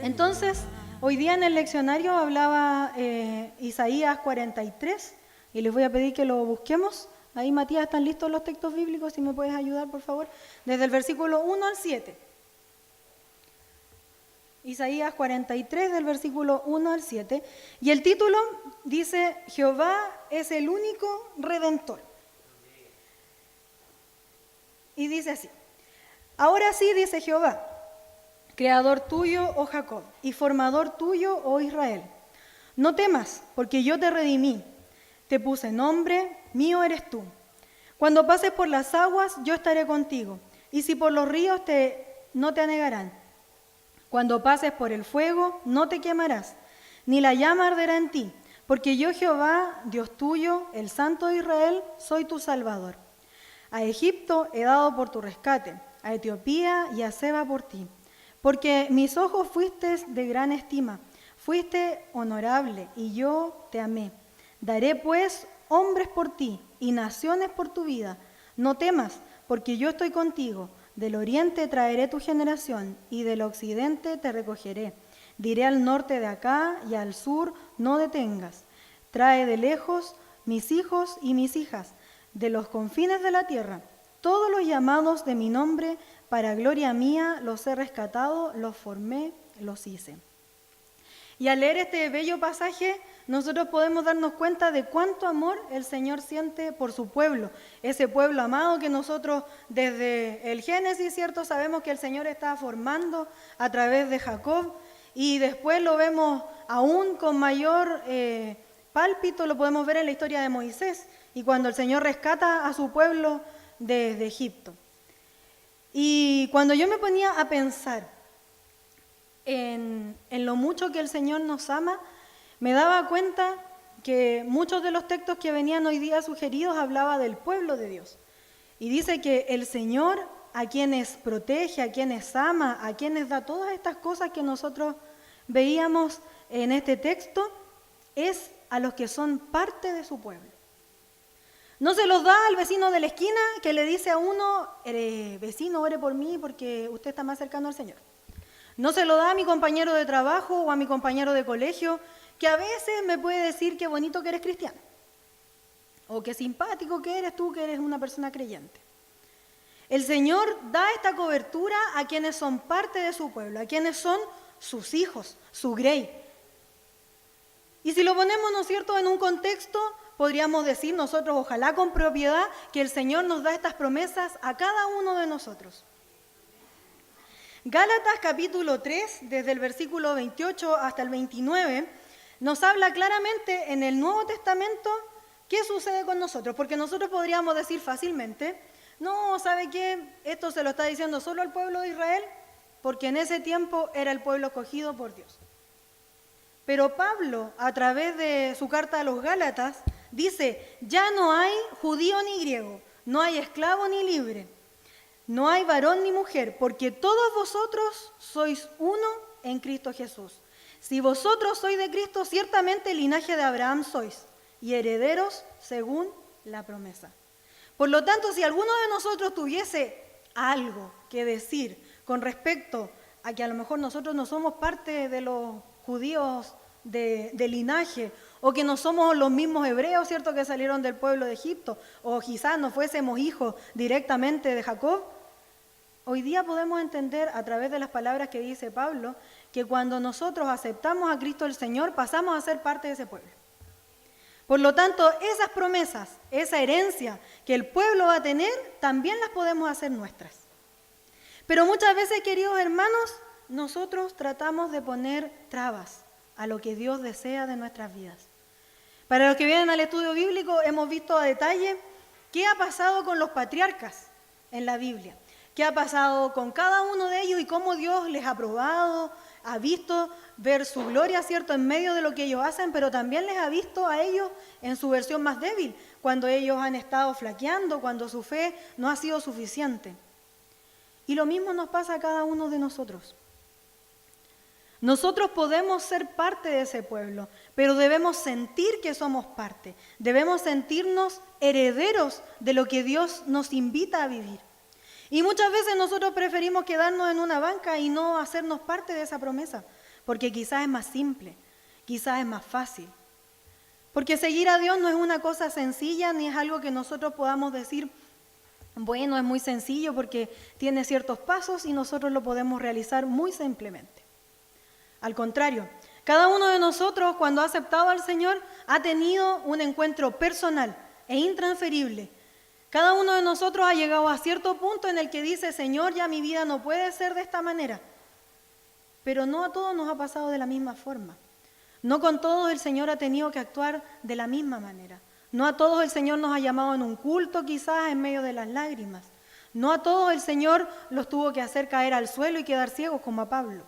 Entonces, hoy día en el leccionario hablaba Isaías 43, y les voy a pedir que lo busquemos. Ahí, Matías, ¿están listos los textos bíblicos? Si me puedes ayudar, por favor. Desde el versículo 1 al 7. Isaías 43, del versículo 1 al 7. Y el título dice, Jehová es el único Redentor. Y dice así, ahora sí, dice Jehová, Creador tuyo, oh Jacob, y formador tuyo, oh Israel. No temas, porque yo te redimí, te puse nombre, mío eres tú. Cuando pases por las aguas, yo estaré contigo, y si por los ríos no te anegarán. Cuando pases por el fuego, no te quemarás, ni la llama arderá en ti, porque yo Jehová, Dios tuyo, el Santo de Israel, soy tu Salvador. A Egipto he dado por tu rescate, a Etiopía y a Seba por ti. Porque mis ojos fuiste de gran estima, fuiste honorable, y yo te amé. Daré pues hombres por ti, y naciones por tu vida. No temas, porque yo estoy contigo. Del oriente traeré tu generación, y del occidente te recogeré. Diré al norte de acá, y al sur no detengas. Trae de lejos mis hijos y mis hijas, de los confines de la tierra. Todos los llamados de mi nombre, para gloria mía, los he rescatado, los formé, los hice. Y al leer este bello pasaje, nosotros podemos darnos cuenta de cuánto amor el Señor siente por su pueblo, ese pueblo amado que nosotros desde el Génesis, ¿cierto? Sabemos que el Señor está formando a través de Jacob, y después lo vemos aún con mayor pálpito, lo podemos ver en la historia de Moisés, y cuando el Señor rescata a su pueblo desde Egipto. Y cuando yo me ponía a pensar en lo mucho que el Señor nos ama, me daba cuenta que muchos de los textos que venían hoy día sugeridos hablaba del pueblo de Dios. Y dice que el Señor, a quienes protege, a quienes ama, a quienes da todas estas cosas que nosotros veíamos en este texto, es a los que son parte de su pueblo. No se los da al vecino de la esquina que le dice a uno, vecino, ore por mí porque usted está más cercano al Señor. No se lo da a mi compañero de trabajo o a mi compañero de colegio, que a veces me puede decir qué bonito que eres cristiano, o qué simpático que eres tú, que eres una persona creyente. El Señor da esta cobertura a quienes son parte de su pueblo, a quienes son sus hijos, su grey. Y si lo ponemos, ¿no es cierto?, en un contexto, podríamos decir nosotros, ojalá con propiedad, que el Señor nos da estas promesas a cada uno de nosotros. Gálatas capítulo 3, desde el versículo 28 hasta el 29, nos habla claramente en el Nuevo Testamento qué sucede con nosotros, porque nosotros podríamos decir fácilmente, no, ¿sabe qué? Esto se lo está diciendo solo al pueblo de Israel, porque en ese tiempo era el pueblo escogido por Dios. Pero Pablo, a través de su carta a los Gálatas, dice, ya no hay judío ni griego, no hay esclavo ni libre, no hay varón ni mujer, porque todos vosotros sois uno en Cristo Jesús. Si vosotros sois de Cristo, ciertamente el linaje de Abraham sois, y herederos según la promesa. Por lo tanto, si alguno de nosotros tuviese algo que decir con respecto a que a lo mejor nosotros no somos parte de los judíos de linaje, o que no somos los mismos hebreos, ¿cierto?, que salieron del pueblo de Egipto, o quizás no fuésemos hijos directamente de Jacob, hoy día podemos entender a través de las palabras que dice Pablo, que cuando nosotros aceptamos a Cristo el Señor, pasamos a ser parte de ese pueblo. Por lo tanto, esas promesas, esa herencia que el pueblo va a tener, también las podemos hacer nuestras. Pero muchas veces, queridos hermanos, nosotros tratamos de poner trabas a lo que Dios desea de nuestras vidas. Para los que vienen al estudio bíblico, hemos visto a detalle qué ha pasado con los patriarcas en la Biblia, qué ha pasado con cada uno de ellos y cómo Dios les ha probado, ha visto ver su gloria, ¿cierto?, en medio de lo que ellos hacen, pero también les ha visto a ellos en su versión más débil, cuando ellos han estado flaqueando, cuando su fe no ha sido suficiente. Y lo mismo nos pasa a cada uno de nosotros. Nosotros podemos ser parte de ese pueblo, pero debemos sentir que somos parte. Debemos sentirnos herederos de lo que Dios nos invita a vivir. Y muchas veces nosotros preferimos quedarnos en una banca y no hacernos parte de esa promesa, porque quizás es más simple, quizás es más fácil. Porque seguir a Dios no es una cosa sencilla, ni es algo que nosotros podamos decir, bueno, es muy sencillo porque tiene ciertos pasos y nosotros lo podemos realizar muy simplemente. Al contrario, cada uno de nosotros cuando ha aceptado al Señor ha tenido un encuentro personal e intransferible. Cada uno de nosotros ha llegado a cierto punto en el que dice, Señor, ya mi vida no puede ser de esta manera. Pero no a todos nos ha pasado de la misma forma. No con todos el Señor ha tenido que actuar de la misma manera. No a todos el Señor nos ha llamado en un culto, quizás en medio de las lágrimas. No a todos el Señor los tuvo que hacer caer al suelo y quedar ciegos como a Pablo.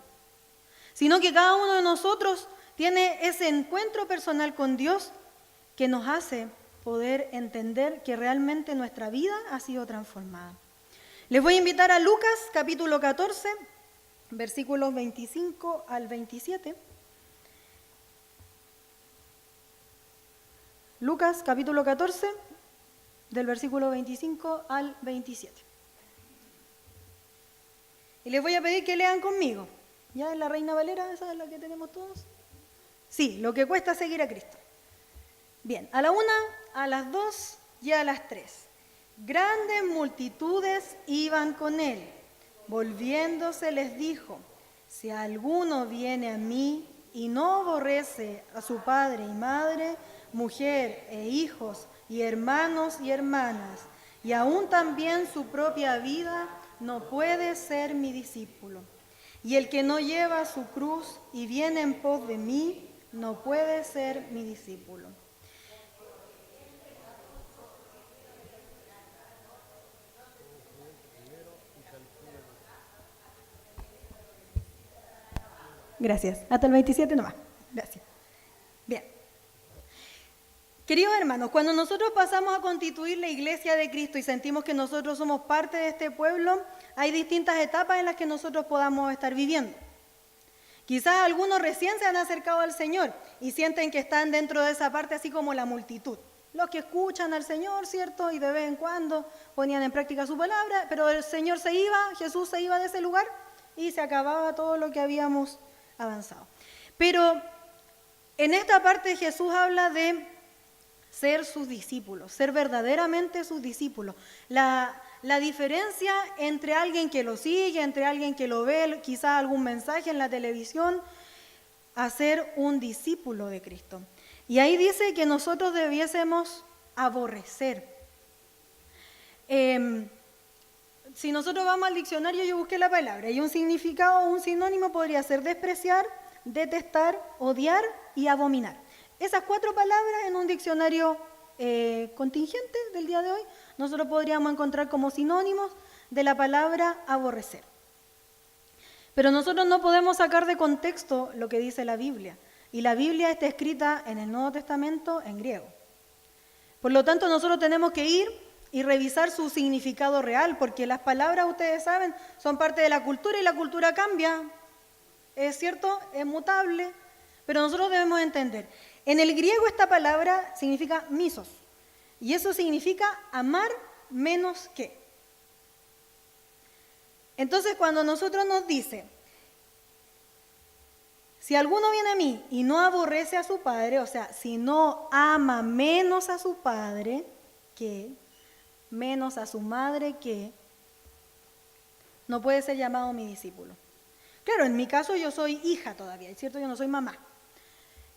Sino que cada uno de nosotros tiene ese encuentro personal con Dios que nos hace poder entender que realmente nuestra vida ha sido transformada. Les voy a invitar a Lucas capítulo 14, versículos 25 al 27. Lucas capítulo 14, del versículo 25 al 27. Y les voy a pedir que lean conmigo. ¿Ya es la Reina Valera? ¿Esa es la que tenemos todos? Sí, lo que cuesta seguir a Cristo. Bien, a la 1, a las 2 y a las 3. Grandes multitudes iban con él. Volviéndose les dijo, si alguno viene a mí y no aborrece a su padre y madre, mujer e hijos y hermanos y hermanas, y aún también su propia vida, no puede ser mi discípulo. Y el que no lleva su cruz y viene en pos de mí, no puede ser mi discípulo. Gracias. Hasta el 27 nomás. Gracias. Bien. Queridos hermanos, cuando nosotros pasamos a constituir la iglesia de Cristo y sentimos que nosotros somos parte de este pueblo, hay distintas etapas en las que nosotros podamos estar viviendo. Quizás algunos recién se han acercado al Señor y sienten que están dentro de esa parte así como la multitud. Los que escuchan al Señor, ¿cierto? Y de vez en cuando ponían en práctica su palabra, pero el Señor se iba, Jesús se iba de ese lugar y se acababa todo lo que habíamos avanzado. Pero en esta parte Jesús habla de ser sus discípulos, ser verdaderamente sus discípulos. La diferencia entre alguien que lo sigue, entre alguien que lo ve, quizás algún mensaje en la televisión, a ser un discípulo de Cristo. Y ahí dice que nosotros debiésemos aborrecer. Si nosotros vamos al diccionario, yo busqué la palabra, y un significado, un sinónimo podría ser despreciar, detestar, odiar y abominar. Esas 4 palabras en un diccionario contingente del día de hoy, nosotros podríamos encontrar como sinónimos de la palabra aborrecer. Pero nosotros no podemos sacar de contexto lo que dice la Biblia. Y la Biblia está escrita en el Nuevo Testamento en griego. Por lo tanto, nosotros tenemos que ir y revisar su significado real, porque las palabras, ustedes saben, son parte de la cultura y la cultura cambia. Es cierto, es mutable, pero nosotros debemos entender. En el griego esta palabra significa misos, y eso significa amar menos que. Entonces, cuando nosotros nos dice, si alguno viene a mí y no aborrece a su padre, o sea, si no ama menos a su padre que, menos a su madre que, no puede ser llamado mi discípulo. Claro, en mi caso yo soy hija todavía, es cierto, yo no soy mamá.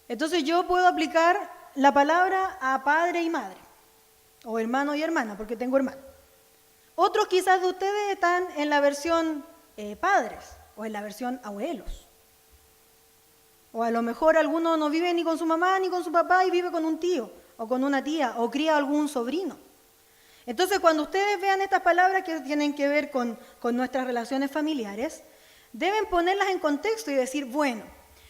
Entonces yo puedo aplicar la palabra a padre y madre, o hermano y hermana, porque tengo hermano. Otros quizás de ustedes están en la versión padres, o en la versión abuelos. O a lo mejor alguno no vive ni con su mamá ni con su papá y vive con un tío, o con una tía, o cría algún sobrino. Entonces cuando ustedes vean estas palabras que tienen que ver con nuestras relaciones familiares, deben ponerlas en contexto y decir, bueno,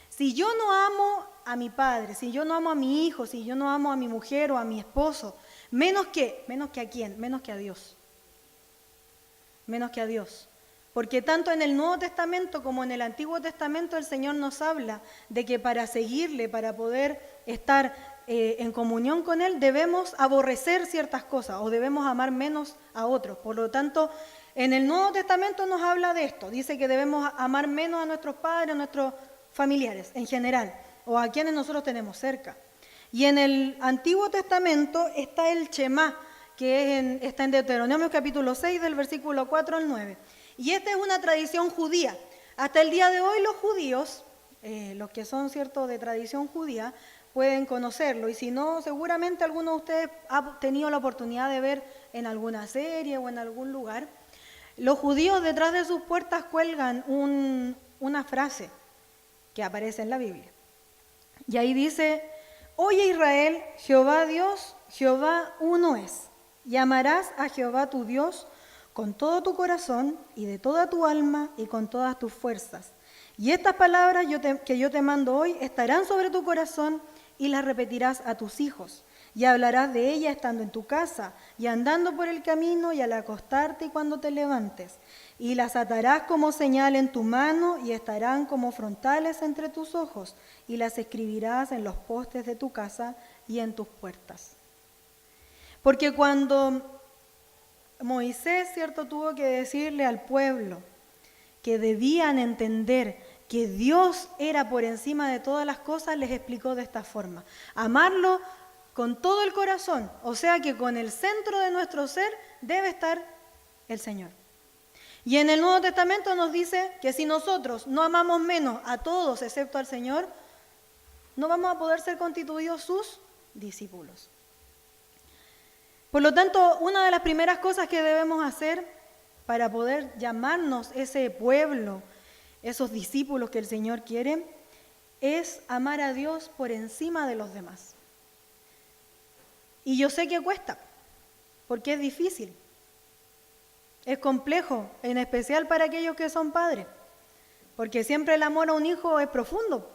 si yo no amo a mi padre, si yo no amo a mi hijo, si yo no amo a mi mujer o a mi esposo, menos que a quién, menos que a Dios. Menos que a Dios. Porque tanto en el Nuevo Testamento como en el Antiguo Testamento el Señor nos habla de que para seguirle, para poder estar en comunión con Él, debemos aborrecer ciertas cosas o debemos amar menos a otros. Por lo tanto, en el Nuevo Testamento nos habla de esto. Dice que debemos amar menos a nuestros padres, a nuestros familiares en general, o a quienes nosotros tenemos cerca. Y en el Antiguo Testamento está el Shema, que está en Deuteronomio capítulo 6, del versículo 4 al 9. Y esta es una tradición judía. Hasta el día de hoy los judíos, los que son cierto de tradición judía, pueden conocerlo. Y si no, seguramente alguno de ustedes ha tenido la oportunidad de ver en alguna serie o en algún lugar. Los judíos detrás de sus puertas cuelgan una frase que aparece en la Biblia. Y ahí dice: Oye Israel, Jehová Dios, Jehová uno es. Y amarás a Jehová tu Dios con todo tu corazón y de toda tu alma y con todas tus fuerzas. Y estas palabras que yo te mando hoy estarán sobre tu corazón y las repetirás a tus hijos. Y hablarás de ella estando en tu casa y andando por el camino y al acostarte y cuando te levantes. Y las atarás como señal en tu mano y estarán como frontales entre tus ojos. Y las escribirás en los postes de tu casa y en tus puertas. Porque cuando Moisés, cierto, tuvo que decirle al pueblo que debían entender que Dios era por encima de todas las cosas, les explicó de esta forma: amarlo con todo el corazón, o sea que con el centro de nuestro ser debe estar el Señor. Y en el Nuevo Testamento nos dice que si nosotros no amamos menos a todos excepto al Señor, no vamos a poder ser constituidos sus discípulos. Por lo tanto, una de las primeras cosas que debemos hacer para poder llamarnos ese pueblo, esos discípulos que el Señor quiere, es amar a Dios por encima de los demás. Y yo sé que cuesta, porque es difícil, es complejo, en especial para aquellos que son padres, porque siempre el amor a un hijo es profundo.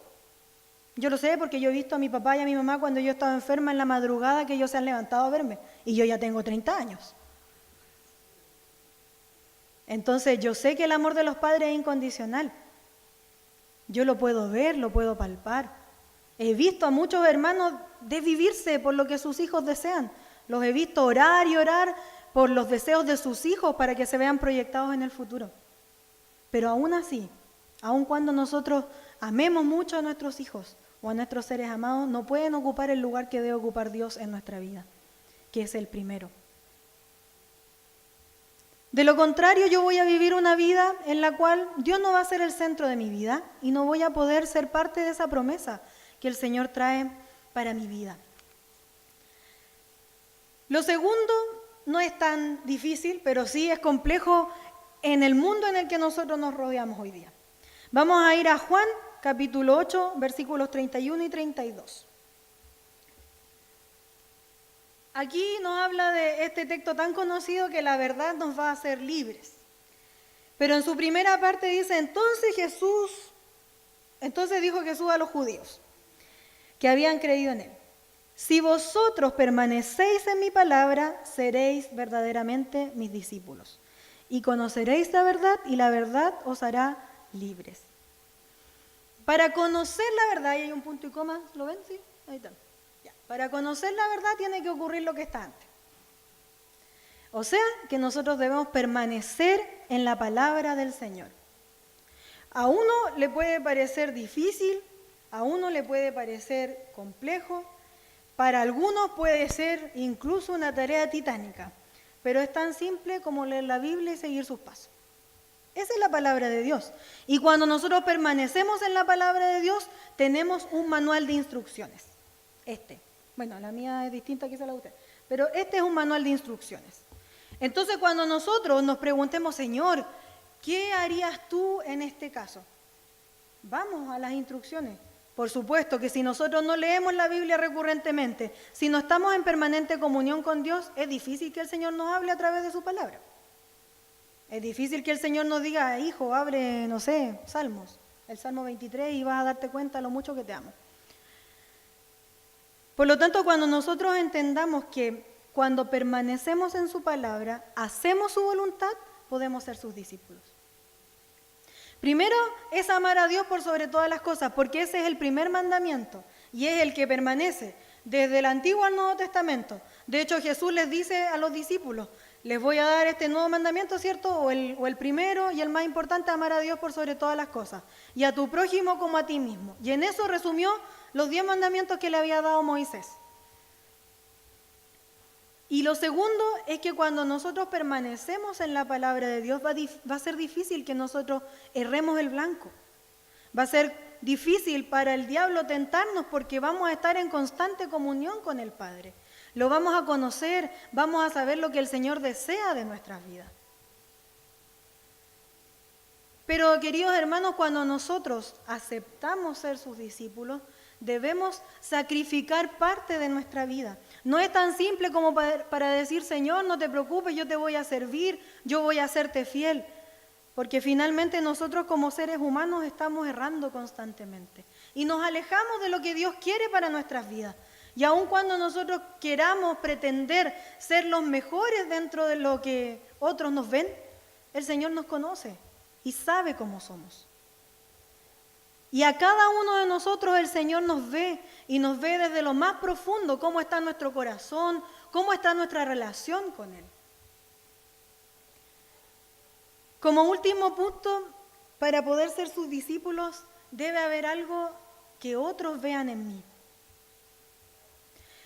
Yo lo sé porque yo he visto a mi papá y a mi mamá cuando yo estaba enferma en la madrugada, que ellos se han levantado a verme, y yo ya tengo 30 años. Entonces yo sé que el amor de los padres es incondicional. Yo lo puedo ver, lo puedo palpar. He visto a muchos hermanos desvivirse por lo que sus hijos desean. Los he visto orar y orar por los deseos de sus hijos para que se vean proyectados en el futuro. Pero aún así, aun cuando nosotros amemos mucho a nuestros hijos o a nuestros seres amados, no pueden ocupar el lugar que debe ocupar Dios en nuestra vida, que es el primero. De lo contrario, yo voy a vivir una vida en la cual Dios no va a ser el centro de mi vida y no voy a poder ser parte de esa promesa que el Señor trae para mi vida. Lo segundo no es tan difícil, pero sí es complejo en el mundo en el que nosotros nos rodeamos hoy día. Vamos a ir a Juan, capítulo 8, versículos 31 y 32. Aquí nos habla de este texto tan conocido que la verdad nos va a hacer libres. Pero en su primera parte dice: entonces dijo Jesús a los judíos que habían creído en él: si vosotros permanecéis en mi palabra, seréis verdaderamente mis discípulos, y conoceréis la verdad, y la verdad os hará libres. Para conocer la verdad, y hay un punto y coma, ¿lo ven? Sí, ahí está. Ya. Para conocer la verdad tiene que ocurrir lo que está antes. O sea, que nosotros debemos permanecer en la palabra del Señor. A uno le puede parecer difícil, a uno le puede parecer complejo, para algunos puede ser incluso una tarea titánica, pero es tan simple como leer la Biblia y seguir sus pasos. Esa es la palabra de Dios. Y cuando nosotros permanecemos en la palabra de Dios, tenemos un manual de instrucciones. Bueno, la mía es distinta quizá a la de usted, pero este es un manual de instrucciones. Entonces, cuando nosotros nos preguntemos: Señor, ¿qué harías tú en este caso? Vamos a las instrucciones. Por supuesto que si nosotros no leemos la Biblia recurrentemente, si no estamos en permanente comunión con Dios, es difícil que el Señor nos hable a través de su palabra. Es difícil que el Señor nos diga: hijo, abre, no sé, Salmos, el Salmo 23, y vas a darte cuenta lo mucho que te amo. Por lo tanto, cuando nosotros entendamos que cuando permanecemos en su palabra, hacemos su voluntad, podemos ser sus discípulos. Primero es amar a Dios por sobre todas las cosas, porque ese es el primer mandamiento y es el que permanece desde el Antiguo al Nuevo Testamento. De hecho, Jesús les dice a los discípulos: les voy a dar este nuevo mandamiento, ¿cierto? O el primero y el más importante, amar a Dios por sobre todas las cosas. Y a tu prójimo como a ti mismo. Y en eso resumió los 10 mandamientos que le había dado Moisés. Y lo segundo es que cuando nosotros permanecemos en la palabra de Dios, va a ser difícil que nosotros erremos el blanco. Va a ser difícil para el diablo tentarnos porque vamos a estar en constante comunión con el Padre. Lo vamos a conocer, vamos a saber lo que el Señor desea de nuestras vidas. Pero, queridos hermanos, cuando nosotros aceptamos ser sus discípulos, debemos sacrificar parte de nuestra vida. No es tan simple como para decir, Señor, no te preocupes, yo te voy a servir, yo voy a serte fiel. Porque finalmente nosotros como seres humanos estamos errando constantemente. Y nos alejamos de lo que Dios quiere para nuestras vidas. Y aun cuando nosotros queramos pretender ser los mejores dentro de lo que otros nos ven, el Señor nos conoce y sabe cómo somos. Y a cada uno de nosotros el Señor nos ve y nos ve desde lo más profundo, cómo está nuestro corazón, cómo está nuestra relación con Él. Como último punto, para poder ser sus discípulos, debe haber algo que otros vean en mí.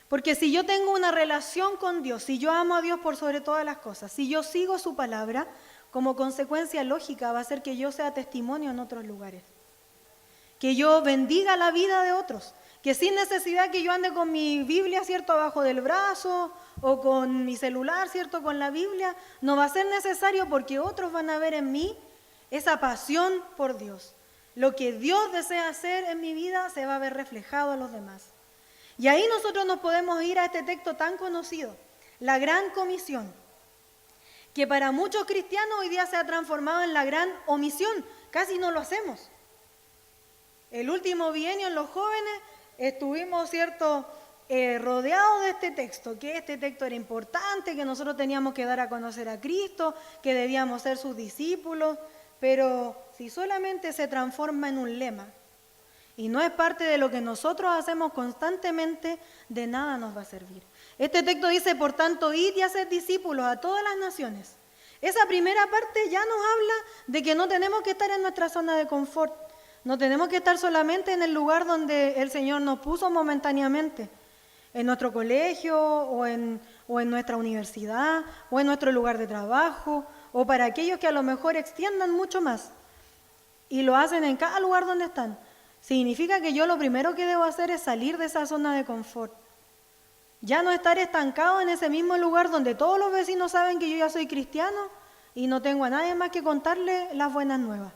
Porque si yo tengo una relación con Dios, si yo amo a Dios por sobre todas las cosas, si yo sigo su palabra, como consecuencia lógica va a ser que yo sea testimonio en otros lugares. Que yo bendiga la vida de otros. Que sin necesidad que yo ande con mi Biblia, ¿cierto?, abajo del brazo o con mi celular, ¿cierto?, con la Biblia, no va a ser necesario porque otros van a ver en mí esa pasión por Dios. Lo que Dios desea hacer en mi vida se va a ver reflejado a los demás. Y ahí nosotros nos podemos ir a este texto tan conocido, la Gran Comisión, que para muchos cristianos hoy día se ha transformado en la gran omisión, casi no lo hacemos. El último bienio en los jóvenes estuvimos, ¿cierto?, rodeados de este texto, que este texto era importante, que nosotros teníamos que dar a conocer a Cristo, que debíamos ser sus discípulos, pero si solamente se transforma en un lema y no es parte de lo que nosotros hacemos constantemente, de nada nos va a servir. Este texto dice, por tanto, id y haced discípulos a todas las naciones. Esa primera parte ya nos habla de que no tenemos que estar en nuestra zona de confort, no tenemos que estar solamente en el lugar donde el Señor nos puso momentáneamente, en nuestro colegio o en nuestra universidad o en nuestro lugar de trabajo, o para aquellos que a lo mejor extiendan mucho más y lo hacen en cada lugar donde están. Significa que yo lo primero que debo hacer es salir de esa zona de confort. Ya no estar estancado en ese mismo lugar donde todos los vecinos saben que yo ya soy cristiano y no tengo a nadie más que contarle las buenas nuevas.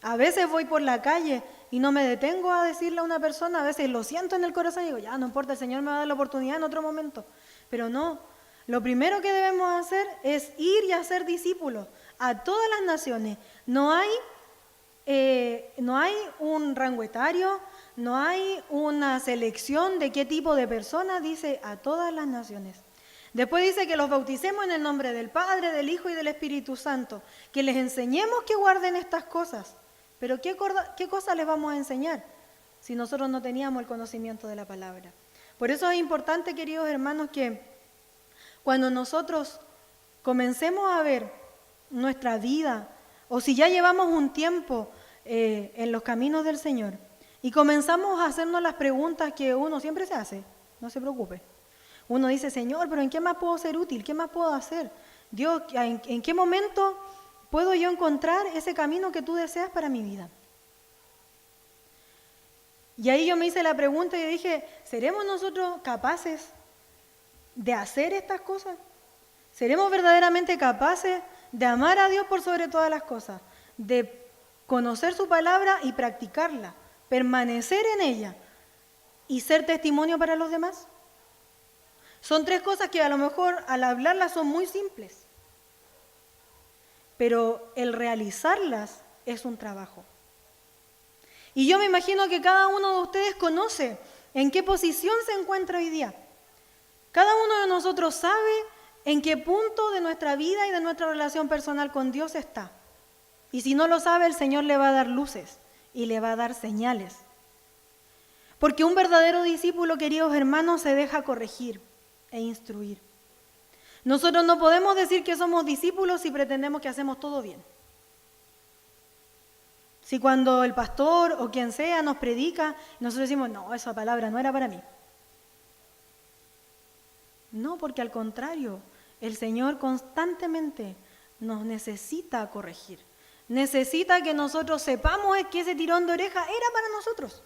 A veces voy por la calle y no me detengo a decirle a una persona, a veces lo siento en el corazón y digo, ya no importa, el Señor me va a dar la oportunidad en otro momento. Pero no, lo primero que debemos hacer es ir y hacer discípulos a todas las naciones. No hay un rango etario, no hay una selección de qué tipo de personas, dice a todas las naciones. Después dice que los bauticemos en el nombre del Padre, del Hijo y del Espíritu Santo, que les enseñemos que guarden estas cosas. Pero ¿qué cosas les vamos a enseñar si nosotros no teníamos el conocimiento de la palabra? Por eso es importante, queridos hermanos, que cuando nosotros comencemos a ver nuestra vida, o si ya llevamos un tiempo en los caminos del Señor, y comenzamos a hacernos las preguntas que uno siempre se hace, no se preocupe. Uno dice, Señor, pero ¿en qué más puedo ser útil? ¿Qué más puedo hacer? Dios, ¿en qué momento puedo yo encontrar ese camino que tú deseas para mi vida? Y ahí yo me hice la pregunta y dije, ¿seremos nosotros capaces de hacer estas cosas? ¿Seremos verdaderamente capaces de amar a Dios por sobre todas las cosas? De conocer su palabra y practicarla, permanecer en ella y ser testimonio para los demás. Son 3 cosas que a lo mejor al hablarlas son muy simples, pero el realizarlas es un trabajo. Y yo me imagino que cada uno de ustedes conoce en qué posición se encuentra hoy día. Cada uno de nosotros sabe en qué punto de nuestra vida y de nuestra relación personal con Dios está. Y si no lo sabe, el Señor le va a dar luces y le va a dar señales. Porque un verdadero discípulo, queridos hermanos, se deja corregir e instruir. Nosotros no podemos decir que somos discípulos si pretendemos que hacemos todo bien. Si cuando el pastor o quien sea nos predica, nosotros decimos, no, esa palabra no era para mí. No, porque al contrario, el Señor constantemente nos necesita corregir. Necesita que nosotros sepamos que ese tirón de oreja era para nosotros.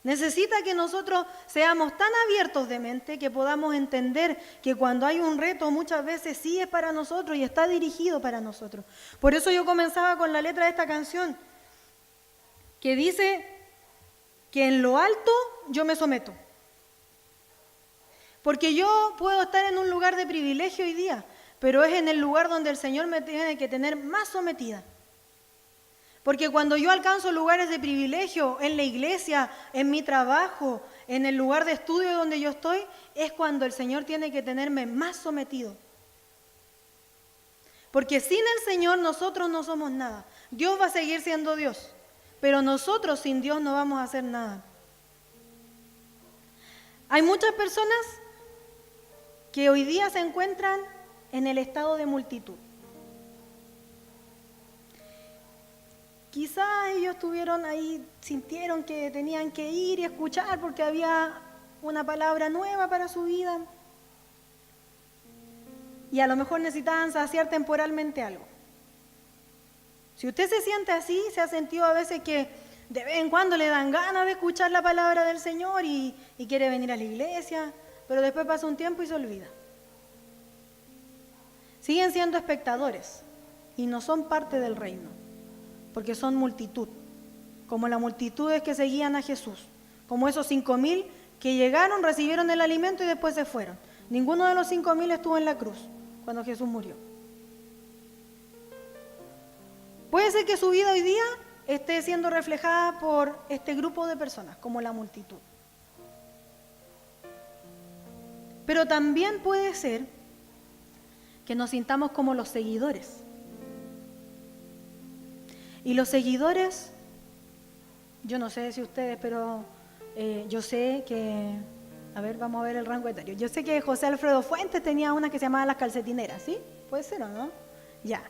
Necesita que nosotros seamos tan abiertos de mente que podamos entender que cuando hay un reto muchas veces sí es para nosotros y está dirigido para nosotros. Por eso yo comenzaba con la letra de esta canción, que dice que en lo alto yo me someto. Porque yo puedo estar en un lugar de privilegio hoy día, pero es en el lugar donde el Señor me tiene que tener más sometida. Porque cuando yo alcanzo lugares de privilegio en la iglesia, en mi trabajo, en el lugar de estudio donde yo estoy, es cuando el Señor tiene que tenerme más sometido. Porque sin el Señor nosotros no somos nada. Dios va a seguir siendo Dios, pero nosotros sin Dios no vamos a hacer nada. Hay muchas personas que hoy día se encuentran en el estado de multitud. Quizás ellos estuvieron ahí, sintieron que tenían que ir y escuchar porque había una palabra nueva para su vida. Y a lo mejor necesitaban saciar temporalmente algo. Si usted se siente así, se ha sentido a veces que de vez en cuando le dan ganas de escuchar la palabra del Señor y quiere venir a la iglesia, pero después pasa un tiempo y se olvida. Siguen siendo espectadores y no son parte del reino, porque son multitud, como las multitudes que seguían a Jesús, como esos 5,000 que llegaron, recibieron el alimento y después se fueron. Ninguno de los 5,000 estuvo en la cruz cuando Jesús murió. Puede ser que su vida hoy día esté siendo reflejada por este grupo de personas, como la multitud. Pero también puede ser que nos sintamos como los seguidores. Y los seguidores, yo no sé si ustedes, pero yo sé que, a ver, vamos a ver el rango etario. Yo sé que José Alfredo Fuentes tenía una que se llamaba Las Calcetineras, ¿sí? ¿Puede ser o no? Ya.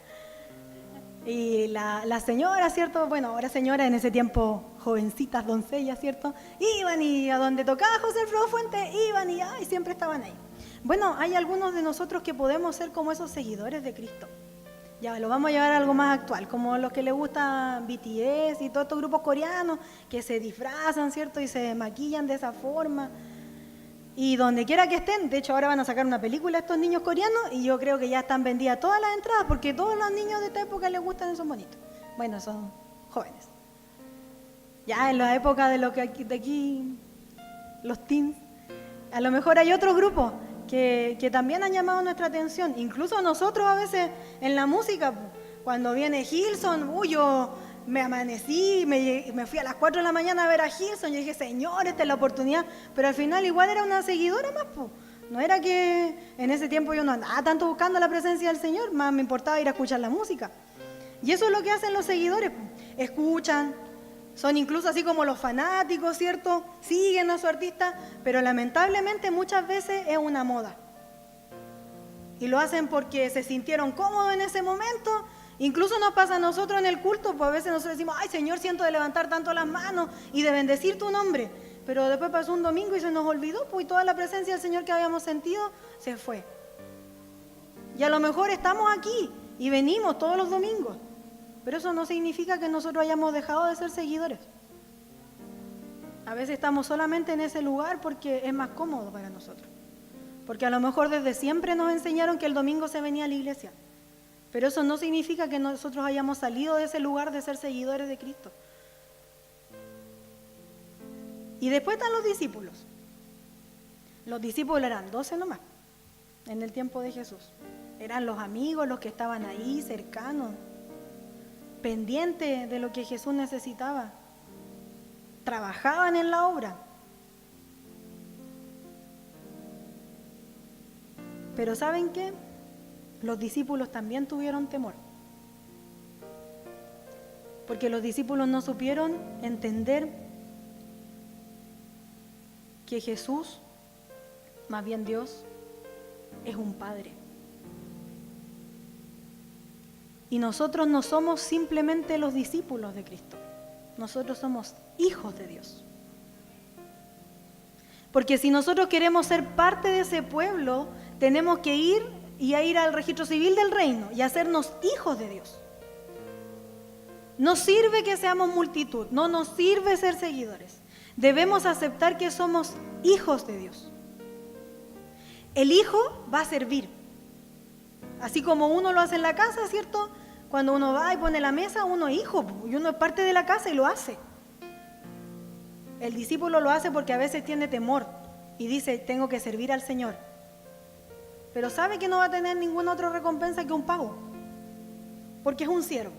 Y la señora, ¿cierto? Bueno, ahora señora, en ese tiempo jovencitas, doncellas, ¿cierto? Iban y a donde tocaba José Alfredo Fuentes, iban y siempre estaban ahí. Bueno, hay algunos de nosotros que podemos ser como esos seguidores de Cristo. Ya, lo vamos a llevar a algo más actual, como los que les gusta BTS y todos estos grupos coreanos que se disfrazan, ¿cierto? Y se maquillan de esa forma. Y donde quiera que estén, de hecho ahora van a sacar una película a estos niños coreanos y yo creo que ya están vendidas todas las entradas porque todos los niños de esta época les gustan esos bonitos. Bueno, son jóvenes. Ya en la época de lo que de aquí, los teens, a lo mejor hay otros grupos que también han llamado nuestra atención. Incluso nosotros a veces en la música, cuando viene Hillsong, yo me amanecí, me fui a las 4 de la mañana a ver a Hillsong, yo dije, Señor, esta es la oportunidad, pero al final igual era una seguidora más, no era que en ese tiempo yo no andaba tanto buscando la presencia del Señor, más me importaba ir a escuchar la música. Y eso es lo que hacen los seguidores, escuchan, son incluso así como los fanáticos, ¿cierto? Siguen a su artista, pero lamentablemente muchas veces es una moda. Y lo hacen porque se sintieron cómodos en ese momento. Incluso nos pasa a nosotros en el culto, pues a veces nosotros decimos, ay Señor, siento de levantar tanto las manos y de bendecir tu nombre. Pero después pasó un domingo y se nos olvidó, pues y toda la presencia del Señor que habíamos sentido se fue. Y a lo mejor estamos aquí y venimos todos los domingos, pero eso no significa que nosotros hayamos dejado de ser seguidores. A veces estamos solamente en ese lugar porque es más cómodo para nosotros. Porque a lo mejor desde siempre nos enseñaron que el domingo se venía a la iglesia. Pero eso no significa que nosotros hayamos salido de ese lugar de ser seguidores de Cristo. Y después están los discípulos. Los discípulos eran 12 nomás, en el tiempo de Jesús. Eran los amigos, los que estaban ahí, cercanos, pendientes de lo que Jesús necesitaba. Trabajaban en la obra. Pero ¿saben qué? Los discípulos también tuvieron temor. Porque los discípulos no supieron entender que Jesús, más bien Dios, es un Padre. Y nosotros no somos simplemente los discípulos de Cristo. Nosotros somos hijos de Dios. Porque si nosotros queremos ser parte de ese pueblo, tenemos que ir al registro civil del reino y hacernos hijos de Dios. No sirve que seamos multitud, no nos sirve ser seguidores. Debemos aceptar que somos hijos de Dios. El hijo va a servir. Así como uno lo hace en la casa, ¿cierto? Cuando uno va y pone la mesa, uno es hijo y uno es parte de la casa y lo hace. El discípulo lo hace porque a veces tiene temor y dice, tengo que servir al Señor. Pero sabe que no va a tener ninguna otra recompensa que un pago, porque es un siervo.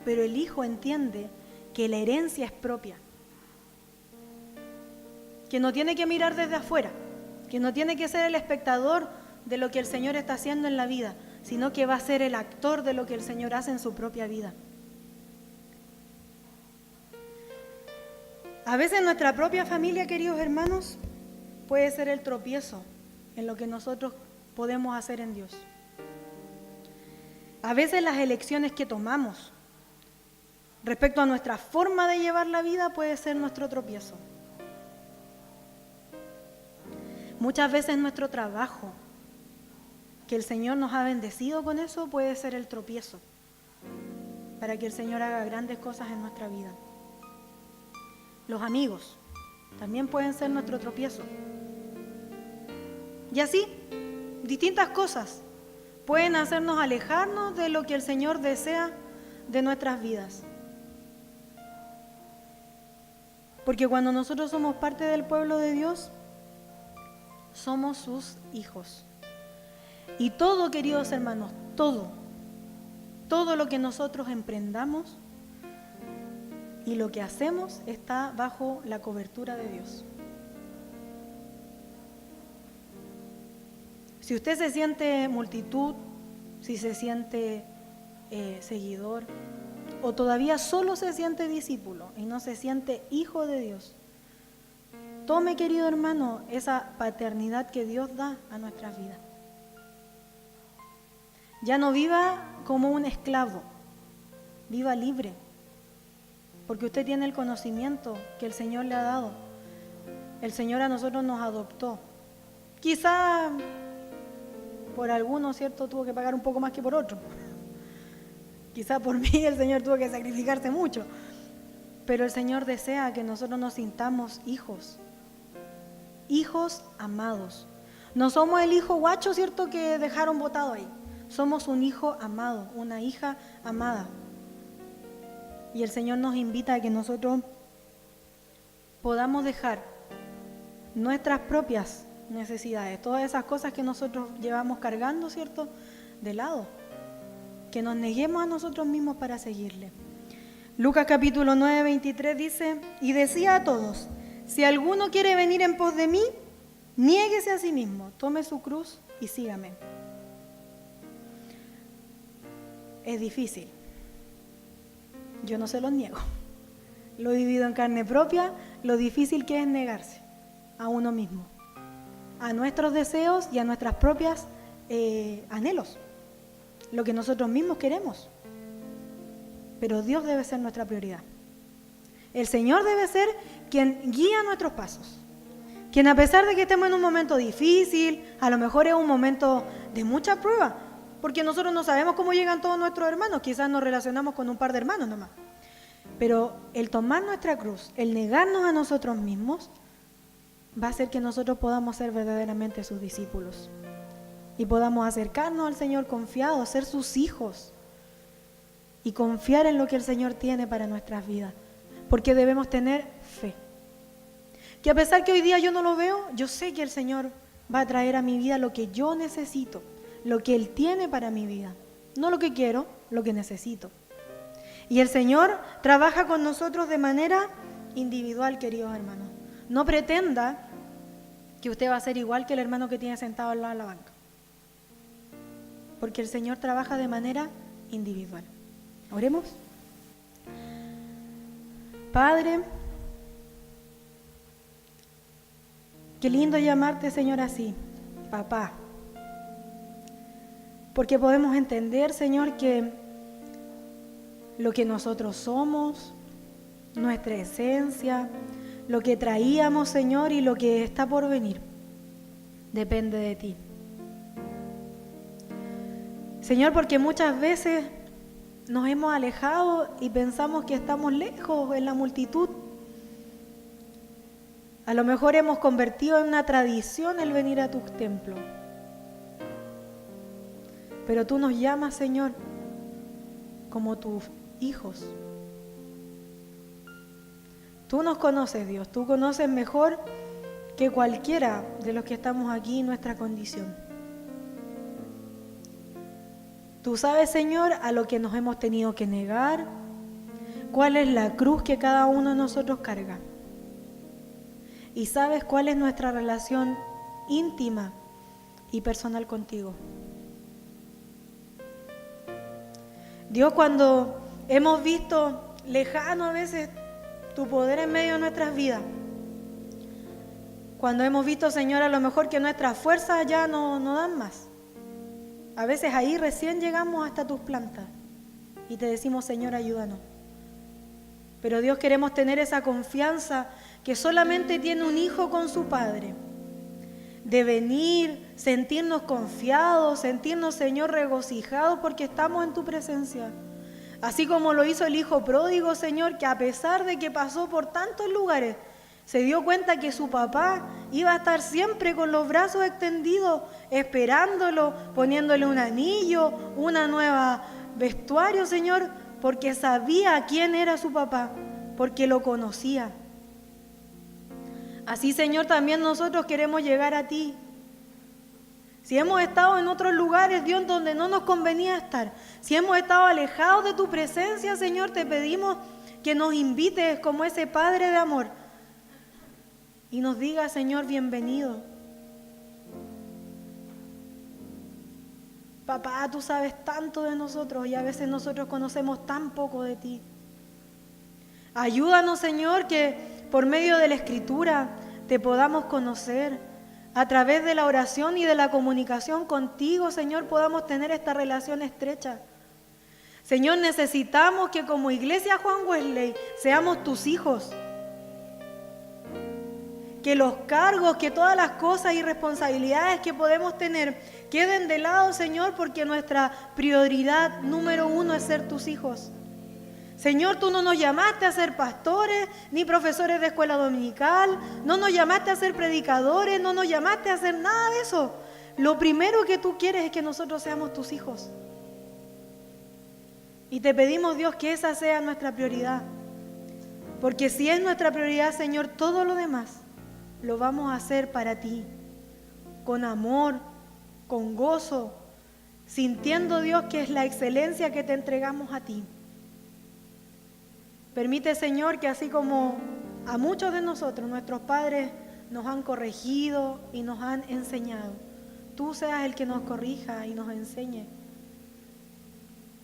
Pero el hijo entiende que la herencia es propia, que no tiene que mirar desde afuera, que no tiene que ser el espectador de lo que el Señor está haciendo en la vida, sino que va a ser el actor de lo que el Señor hace en su propia vida. A veces nuestra propia familia, queridos hermanos, puede ser el tropiezo en lo que nosotros podemos hacer en Dios. A veces las elecciones que tomamos respecto a nuestra forma de llevar la vida puede ser nuestro tropiezo. Muchas veces nuestro trabajo, que el Señor nos ha bendecido con eso, puede ser el tropiezo para que el Señor haga grandes cosas en nuestra vida. Los amigos también pueden ser nuestro tropiezo. Y así, distintas cosas pueden hacernos alejarnos de lo que el Señor desea de nuestras vidas. Porque cuando nosotros somos parte del pueblo de Dios, somos sus hijos. Y todo, queridos hermanos, todo lo que nosotros emprendamos y lo que hacemos está bajo la cobertura de Dios. Si usted se siente multitud, si se siente seguidor, o todavía solo se siente discípulo y no se siente hijo de Dios, tome, querido hermano, esa paternidad que Dios da a nuestras vidas. Ya no viva como un esclavo, viva libre, porque usted tiene el conocimiento que el Señor le ha dado. El Señor a nosotros nos adoptó. Quizá por algunos, ¿cierto?, tuvo que pagar un poco más que por otros. Quizá por mí el Señor tuvo que sacrificarse mucho. Pero el Señor desea que nosotros nos sintamos hijos. Hijos amados. No somos el hijo guacho, ¿cierto?, que dejaron botado ahí. Somos un hijo amado, una hija amada. Y el Señor nos invita a que nosotros podamos dejar nuestras propias necesidades, todas esas cosas que nosotros llevamos cargando, ¿cierto?, de lado. Que nos neguemos a nosotros mismos para seguirle. Lucas capítulo 9, 23 dice, y decía a todos, si alguno quiere venir en pos de mí, niéguese a sí mismo, tome su cruz y sígame. Es difícil. Yo no se los niego. Lo he vivido en carne propia, lo difícil que es negarse a uno mismo, a nuestros deseos y a nuestras propias anhelos, lo que nosotros mismos queremos. Pero Dios debe ser nuestra prioridad. El Señor debe ser quien guía nuestros pasos, quien a pesar de que estemos en un momento difícil, a lo mejor es un momento de mucha prueba, porque nosotros no sabemos cómo llegan todos nuestros hermanos, quizás nos relacionamos con un par de hermanos nomás. Pero el tomar nuestra cruz, el negarnos a nosotros mismos, va a hacer que nosotros podamos ser verdaderamente sus discípulos y podamos acercarnos al Señor confiados, ser sus hijos y confiar en lo que el Señor tiene para nuestras vidas, porque debemos tener fe. Que a pesar que hoy día yo no lo veo, yo sé que el Señor va a traer a mi vida lo que yo necesito, lo que Él tiene para mi vida, no lo que quiero, lo que necesito. Y el Señor trabaja con nosotros de manera individual, queridos hermanos. No pretenda que usted va a ser igual que el hermano que tiene sentado al lado de la banca, porque el Señor trabaja de manera individual. Oremos. Padre, qué lindo llamarte, Señor, así, papá. porque podemos entender, Señor, que lo que nosotros somos, nuestra esencia, lo que traíamos, Señor, y lo que está por venir, depende de ti. Señor, porque muchas veces nos hemos alejado y pensamos que estamos lejos en la multitud. A lo mejor hemos convertido en una tradición el venir a tus templos. Pero tú nos llamas, Señor, como tus hijos. Tú nos conoces, Dios. Tú conoces mejor que cualquiera de los que estamos aquí en nuestra condición. Tú sabes, Señor, a lo que nos hemos tenido que negar, cuál es la cruz que cada uno de nosotros carga. Y sabes cuál es nuestra relación íntima y personal contigo. Dios, cuando hemos visto lejano a veces tu poder en medio de nuestras vidas, cuando hemos visto, Señor, a lo mejor que nuestras fuerzas ya no dan más, a veces ahí recién llegamos hasta tus plantas y te decimos, Señor, ayúdanos. Pero Dios, queremos tener esa confianza que solamente tiene un hijo con su padre, de venir, sentirnos confiados, sentirnos, Señor, regocijados porque estamos en tu presencia. Así como lo hizo el hijo pródigo, Señor, que a pesar de que pasó por tantos lugares, se dio cuenta que su papá iba a estar siempre con los brazos extendidos, esperándolo, poniéndole un anillo, una nueva vestuario, Señor, porque sabía quién era su papá, porque lo conocía. Así, Señor, también nosotros queremos llegar a ti. Si hemos estado en otros lugares, Dios, donde no nos convenía estar, si hemos estado alejados de tu presencia, Señor, te pedimos que nos invites como ese Padre de amor y nos diga, Señor, bienvenido. Papá, tú sabes tanto de nosotros y a veces nosotros conocemos tan poco de ti. Ayúdanos, Señor, que por medio de la Escritura te podamos conocer. A través de la oración y de la comunicación contigo, Señor, podamos tener esta relación estrecha. Señor, necesitamos que como Iglesia Juan Wesley seamos tus hijos. Que los cargos, que todas las cosas y responsabilidades que podemos tener queden de lado, Señor, porque nuestra prioridad número uno es ser tus hijos. Señor, tú no nos llamaste a ser pastores, ni profesores de escuela dominical, no nos llamaste a ser predicadores, no nos llamaste a hacer nada de eso. Lo primero que tú quieres es que nosotros seamos tus hijos. Y te pedimos, Dios, que esa sea nuestra prioridad. Porque si es nuestra prioridad, Señor, todo lo demás lo vamos a hacer para ti, con amor, con gozo, sintiendo, Dios, que es la excelencia que te entregamos a ti. Permite, Señor, que así como a muchos de nosotros, nuestros padres nos han corregido y nos han enseñado, tú seas el que nos corrija y nos enseñe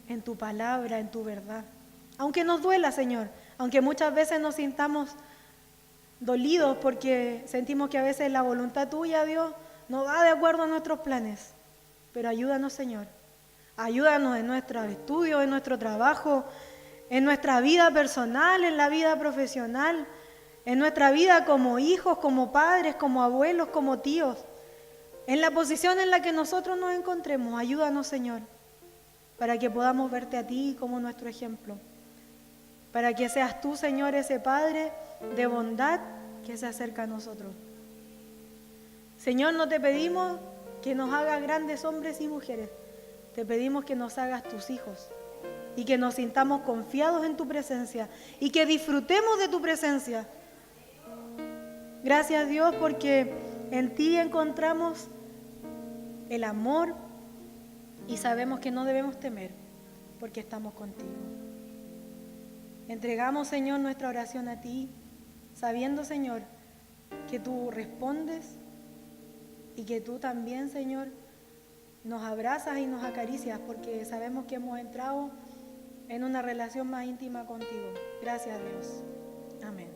en tu palabra, en tu verdad. Aunque nos duela, Señor, aunque muchas veces nos sintamos dolidos porque sentimos que a veces la voluntad tuya, Dios, no va de acuerdo a nuestros planes. Pero ayúdanos, Señor. Ayúdanos en nuestros estudios, en nuestro trabajo, en nuestra vida personal, en la vida profesional, en nuestra vida como hijos, como padres, como abuelos, como tíos. En la posición en la que nosotros nos encontremos, ayúdanos, Señor, para que podamos verte a ti como nuestro ejemplo. Para que seas tú, Señor, ese Padre de bondad que se acerca a nosotros. Señor, no te pedimos que nos hagas grandes hombres y mujeres, te pedimos que nos hagas tus hijos y que nos sintamos confiados en tu presencia y que disfrutemos de tu presencia. Gracias, Dios, porque en ti encontramos el amor y sabemos que no debemos temer porque estamos contigo. Entregamos, Señor, nuestra oración a ti, sabiendo, Señor, que tú respondes y que tú también, Señor, nos abrazas y nos acaricias porque sabemos que hemos entrado en una relación más íntima contigo. Gracias, Dios. Amén.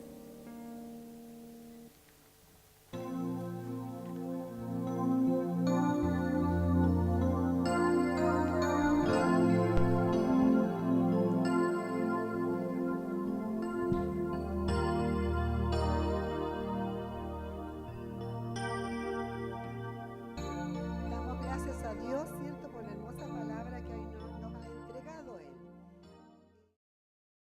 a Dios, ¿cierto?